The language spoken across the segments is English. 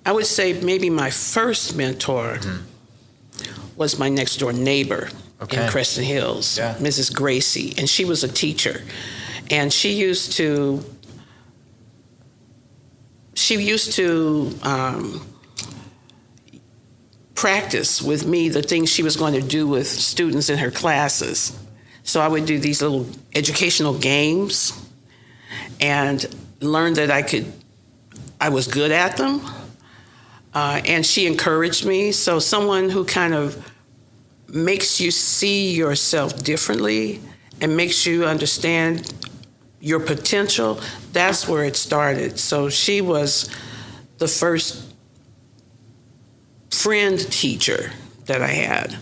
I would say maybe my first mentor was my next door neighbor in Crescent Hills, Mrs. Gracie, and she was a teacher. And she used to practice with me the things she was going to do with students in her classes. So I would do these little educational games and learn that I was good at them. And she encouraged me. So someone who kind of makes you see yourself differently and makes you understand your potential, that's where it started. So she was the first friend teacher that I had.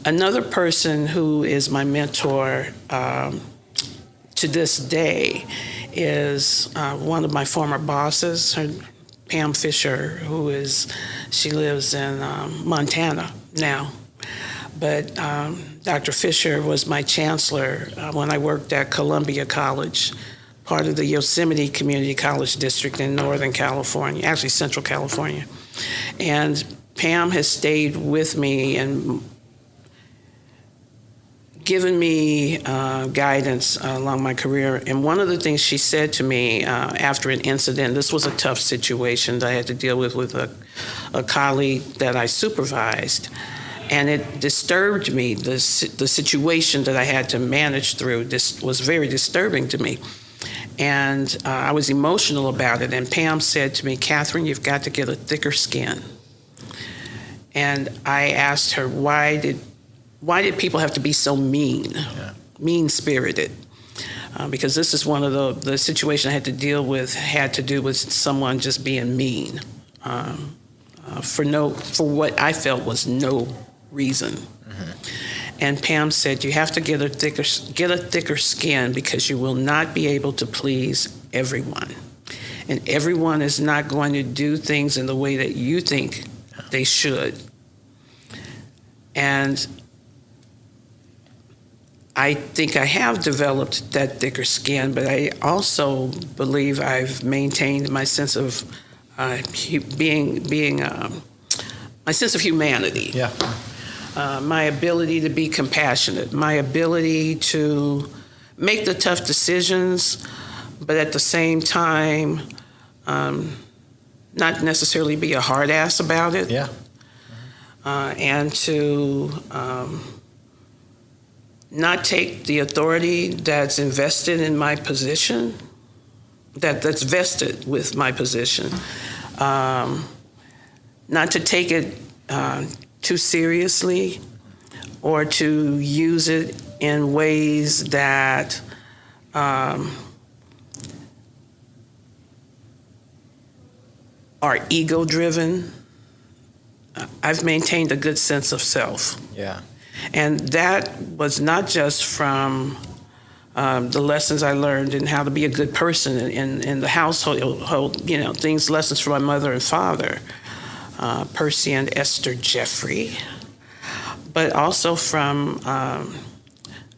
Another person who is my mentor to this day is one of my former bosses, Pam Fisher, she lives in Montana now. But Dr. Fisher was my chancellor when I worked at Columbia College, part of the Yosemite Community College District in Northern California, actually Central California. And Pam has stayed with me and given me guidance along my career. And one of the things she said to me after an incident, this was a tough situation that I had to deal with a colleague that I supervised. And it disturbed me. The situation that I had to manage through this was very disturbing to me. And I was emotional about it. And Pam said to me, "Kathryn, you've got to get a thicker skin." And I asked her, why did people have to be so mean-spirited? Because this is one of the situations I had to deal with had to do with someone just being mean for what I felt was no reason. And Pam said, "You have to get a thicker skin because you will not be able to please everyone. And everyone is not going to do things in the way that you think they should." And I think I have developed that thicker skin, but I also believe I've maintained my sense of my sense of humanity. Yeah. My ability to be compassionate, my ability to make the tough decisions, but at the same time, not necessarily be a hard ass about it. Yeah. And to not take the authority that's invested in my position, that's vested with my position, not to take it too seriously or to use it in ways that are ego-driven. I've maintained a good sense of self. Yeah. And that was not just from the lessons I learned in how to be a good person in the household, lessons from my mother and father, Percy and Esther Jeffrey, but also from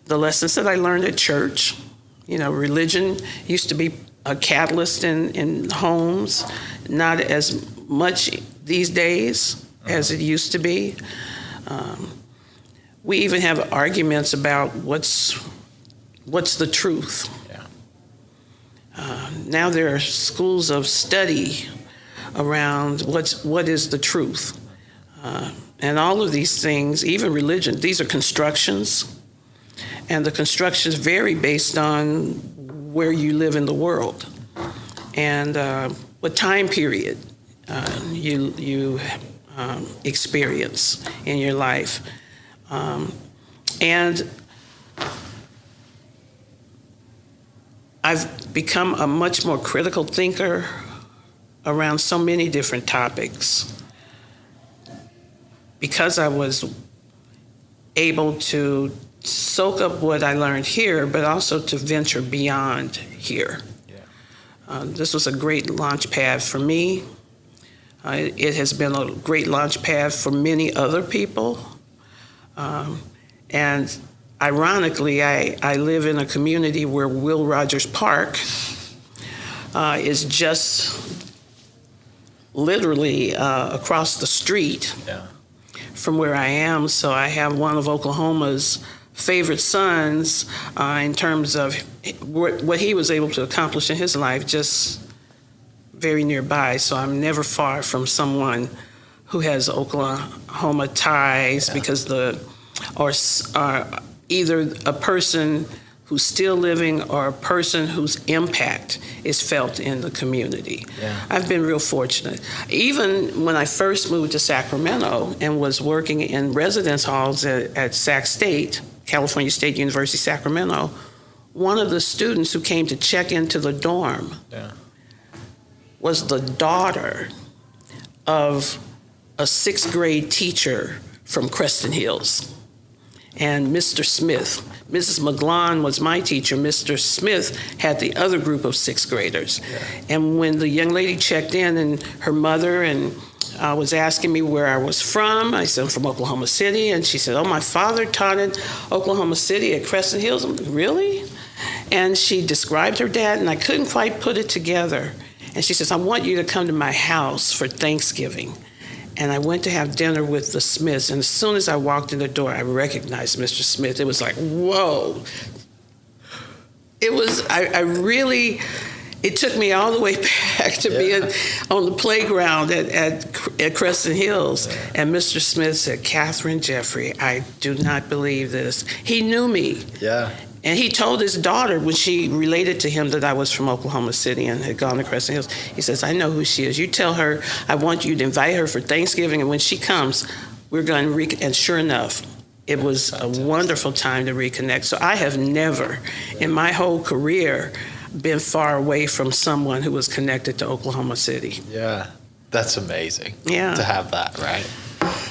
the lessons that I learned at church. Religion used to be a catalyst in homes, not as much these days as it used to be. We even have arguments about what's the truth. Yeah. Now there are schools of study around what is the truth. And all of these things, even religion, these are constructions. And the constructions vary based on where you live in the world and what time period you experience in your life. And I've become a much more critical thinker around so many different topics because I was able to soak up what I learned here, but also to venture beyond here. Yeah. This was a great launch pad for me. It has been a great launch pad for many other people. And ironically, I live in a community where Will Rogers Park is just literally across the street from where I am. So I have one of Oklahoma's favorite sons in terms of what he was able to accomplish in his life, just very nearby. So I'm never far from someone who has Oklahoma ties, because or either a person who's still living or a person whose impact is felt in the community. I've been real fortunate. Even when I first moved to Sacramento and was working in residence halls at Sac State, California State University, Sacramento, one of the students who came to check into the dorm was the daughter of a 6th grade teacher from Creston Hills. And Mr. Smith, Mrs. McGlon was my teacher. Mr. Smith had the other group of 6th graders. And when the young lady checked in, and her mother was asking me where I was from, I said, I'm from Oklahoma City. And she said, oh, my father taught in Oklahoma City at Creston Hills. I'm like, really? And she described her dad, and I couldn't quite put it together. And she says, I want you to come to my house for Thanksgiving. And I went to have dinner with the Smiths, and as soon as I walked in the door, I recognized Mr. Smith. It was like, whoa. It was, it took me all the way back to being on the playground at Creston Hills. And Mr. Smith said, Kathryn Jeffery, I do not believe this. He knew me. And he told his daughter, when she related to him that I was from Oklahoma City and had gone to Creston Hills, he says, I know who she is. You tell her I want you to invite her for Thanksgiving, and when she comes, we're going to and sure enough, it was a wonderful time to reconnect. So I have never, in my whole career, been far away from someone who was connected to Oklahoma City. That's amazing. To have that, right?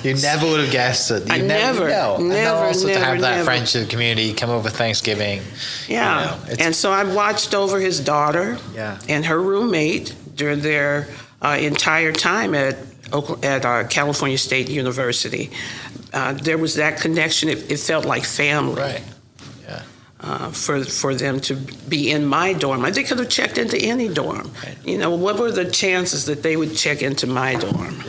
You never would have guessed that. You never know. And also to have that friendship community come over Thanksgiving. And so I watched over his daughter and her roommate during their entire time at California State University. There was that connection. It felt like family. For them to be in my dorm. They could have checked into any dorm. What were the chances that they would check into my dorm?